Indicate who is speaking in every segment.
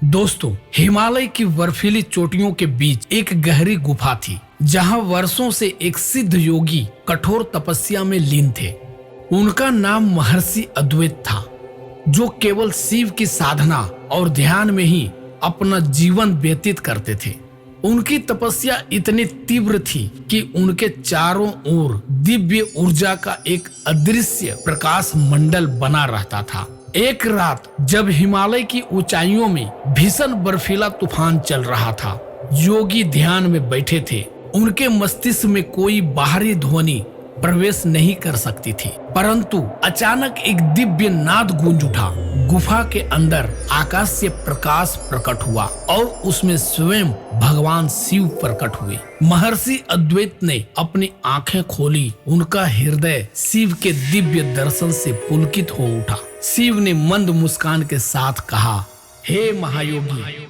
Speaker 1: दोस्तों, हिमालय की बर्फीली चोटियों के बीच एक गहरी गुफा थी जहां वर्षों से एक सिद्ध योगी कठोर तपस्या में लीन थे। उनका नाम महर्षि अद्वैत था, जो केवल शिव की साधना और ध्यान में ही अपना जीवन व्यतीत करते थे। उनकी तपस्या इतनी तीव्र थी कि उनके चारों ओर दिव्य ऊर्जा का एक अदृश्य प्रकाश मंडल बना रहता था। एक रात जब हिमालय की ऊंचाइयों में भीषण बर्फीला तूफान चल रहा था, योगी ध्यान में बैठे थे। उनके मस्तिष्क में कोई बाहरी ध्वनि प्रवेश नहीं कर सकती थी, परंतु अचानक एक दिव्य नाद गूंज उठा। गुफा के अंदर आकाश से प्रकाश प्रकट हुआ और उसमें स्वयं भगवान शिव प्रकट हुए। महर्षि अद्वैत ने अपनी आंखें खोली। उनका हृदय शिव के दिव्य दर्शन से पुलकित हो उठा। शिव ने मंद मुस्कान के साथ कहा, हे महायोगी,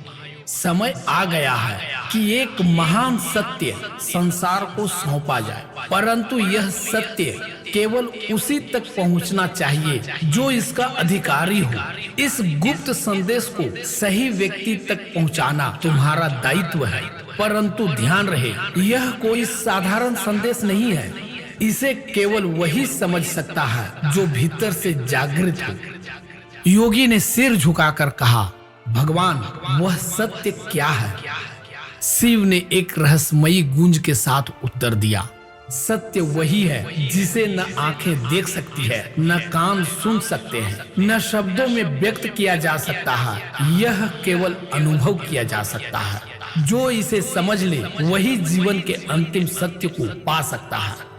Speaker 1: समय आ गया है कि एक महान सत्य संसार को सौंपा जाए, परंतु यह सत्य केवल उसी तक पहुंचना चाहिए जो इसका अधिकारी हो। इस गुप्त संदेश को सही व्यक्ति तक पहुंचाना तुम्हारा दायित्व है, परंतु ध्यान रहे, यह कोई साधारण संदेश नहीं है। इसे केवल वही समझ सकता है जो भीतर से जागृत हो। योगी ने सिर झुकाकर कहा, भगवान, वह सत्य क्या है? शिव ने एक रहस्यमयी गूंज के साथ उत्तर दिया, सत्य वही है जिसे न आंखें देख सकती है, न कान सुन सकते हैं, न शब्दों में व्यक्त किया जा सकता है। यह केवल अनुभव किया जा सकता है। जो इसे समझ ले वही जीवन के अंतिम सत्य को पा सकता है।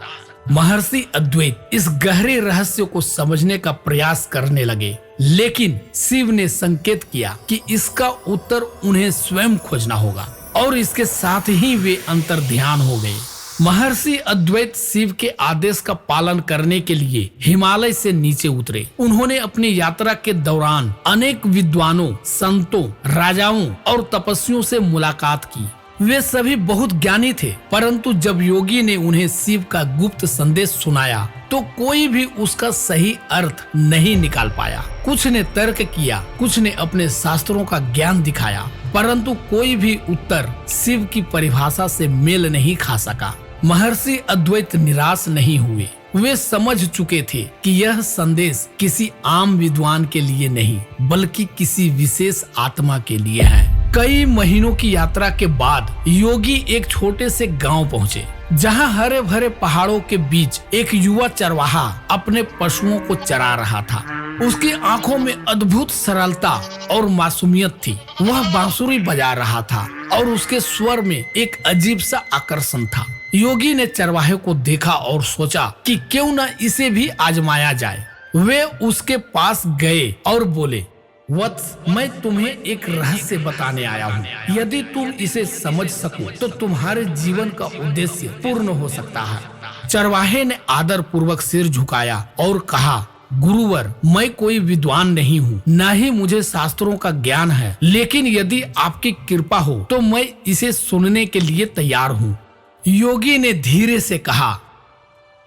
Speaker 1: महर्षि अद्वैत इस गहरे रहस्य को समझने का प्रयास करने लगे, लेकिन शिव ने संकेत किया कि इसका उत्तर उन्हें स्वयं खोजना होगा, और इसके साथ ही वे अंतर ध्यान हो गए। महर्षि अद्वैत शिव के आदेश का पालन करने के लिए हिमालय से नीचे उतरे। उन्होंने अपनी यात्रा के दौरान अनेक विद्वानों, संतों, राजाओं और तपस्वियों से मुलाकात की। वे सभी बहुत ज्ञानी थे, परंतु जब योगी ने उन्हें शिव का गुप्त संदेश सुनाया तो कोई भी उसका सही अर्थ नहीं निकाल पाया। कुछ ने तर्क किया, कुछ ने अपने शास्त्रों का ज्ञान दिखाया, परंतु कोई भी उत्तर शिव की परिभाषा से मेल नहीं खा सका। महर्षि अद्वैत निराश नहीं हुए। वे समझ चुके थे कि यह संदेश किसी आम विद्वान के लिए नहीं, बल्कि किसी विशेष आत्मा के लिए है। कई महीनों की यात्रा के बाद योगी एक छोटे से गांव पहुंचे, जहां हरे भरे पहाड़ों के बीच एक युवा चरवाहा अपने पशुओं को चरा रहा था। उसकी आंखों में अद्भुत सरलता और मासूमियत थी। वह बांसुरी बजा रहा था और उसके स्वर में एक अजीब सा आकर्षण था। योगी ने चरवाहे को देखा और सोचा कि क्यों न इसे भी आजमाया जाए। वे उसके पास गए और बोले, वत्स, मैं तुम्हें एक रहस्य बताने आया हूँ। यदि तुम इसे समझ सको तो तुम्हारे जीवन का उद्देश्य पूर्ण हो सकता है। चरवाहे ने आदर पूर्वक सिर झुकाया और कहा, गुरुवर, मैं कोई विद्वान नहीं हूँ, न ही मुझे शास्त्रों का ज्ञान है, लेकिन यदि आपकी कृपा हो तो मैं इसे सुनने के लिए तैयार हूँ। योगी ने धीरे से कहा,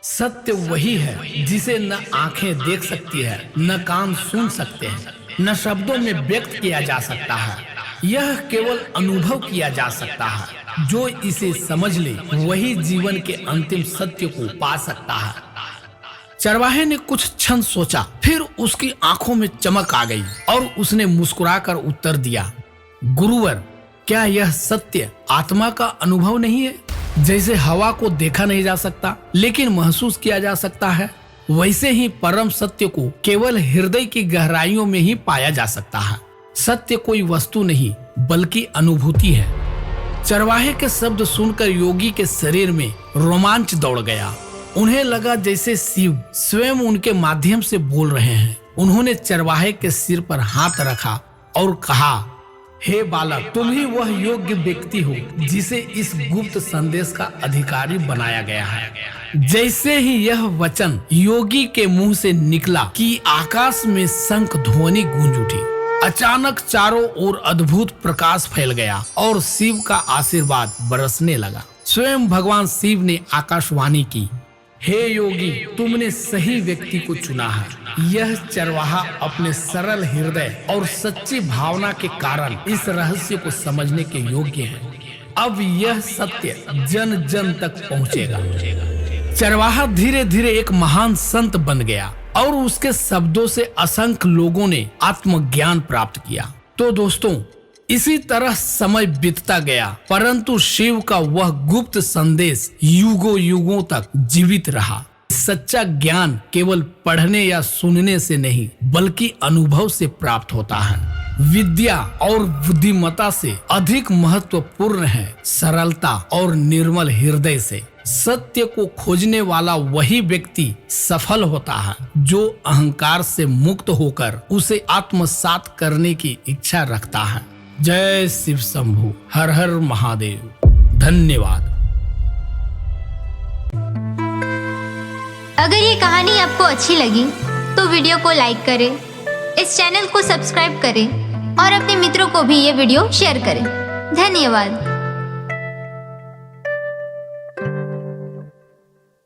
Speaker 1: सत्य वही है जिसे न आंखें देख सकती है, न कान सुन सकते हैं, न शब्दों में व्यक्त किया जा सकता है। यह केवल अनुभव किया जा सकता है। जो इसे समझ ले वही जीवन के अंतिम सत्य को पा सकता है। चरवाहे ने कुछ क्षण सोचा, फिर उसकी आंखों में चमक आ गई और उसने मुस्कुराकर उत्तर दिया, गुरुवर, क्या यह सत्य आत्मा का अनुभव नहीं है? जैसे हवा को देखा नहीं जा सकता लेकिन महसूस किया जा सकता है, वैसे ही परम सत्य को केवल हृदय की गहराइयों में ही पाया जा सकता है। सत्य कोई वस्तु नहीं बल्कि अनुभूति है। चरवाहे के शब्द सुनकर योगी के शरीर में रोमांच दौड़ गया। उन्हें लगा जैसे शिव स्वयं उनके माध्यम से बोल रहे हैं। उन्होंने चरवाहे के सिर पर हाथ रखा और कहा, हे बालक, तुम ही वह योग्य व्यक्ति हो जिसे इस गुप्त संदेश का अधिकारी बनाया गया है। जैसे ही यह वचन योगी के मुंह से निकला कि आकाश में शंख ध्वनि गूंज उठी। अचानक चारों ओर अद्भुत प्रकाश फैल गया और शिव का आशीर्वाद बरसने लगा। स्वयं भगवान शिव ने आकाशवाणी की, हे योगी, तुमने सही व्यक्ति को चुना है। यह चरवाहा अपने सरल हृदय और सच्ची भावना के कारण इस रहस्य को समझने के योग्य है। अब यह सत्य जन जन तक पहुंचेगा। चरवाहा धीरे धीरे एक महान संत बन गया और उसके शब्दों से असंख्य लोगों ने आत्मज्ञान प्राप्त किया। तो दोस्तों, इसी तरह समय बीतता गया, परंतु शिव का वह गुप्त संदेश युगों युगों तक जीवित रहा। सच्चा ज्ञान केवल पढ़ने या सुनने से नहीं, बल्कि अनुभव से प्राप्त होता है। विद्या और बुद्धिमत्ता से अधिक महत्वपूर्ण है सरलता और निर्मल हृदय से। सत्य को खोजने वाला वही व्यक्ति सफल होता है जो अहंकार से मुक्त होकर उसे आत्मसात करने की इच्छा रखता है। जय शिव शंभू, हर हर महादेव। धन्यवाद।
Speaker 2: अगर ये कहानी आपको अच्छी लगी तो वीडियो को लाइक करें, इस चैनल को सब्सक्राइब करें और अपने मित्रों को भी ये वीडियो शेयर करें। धन्यवाद।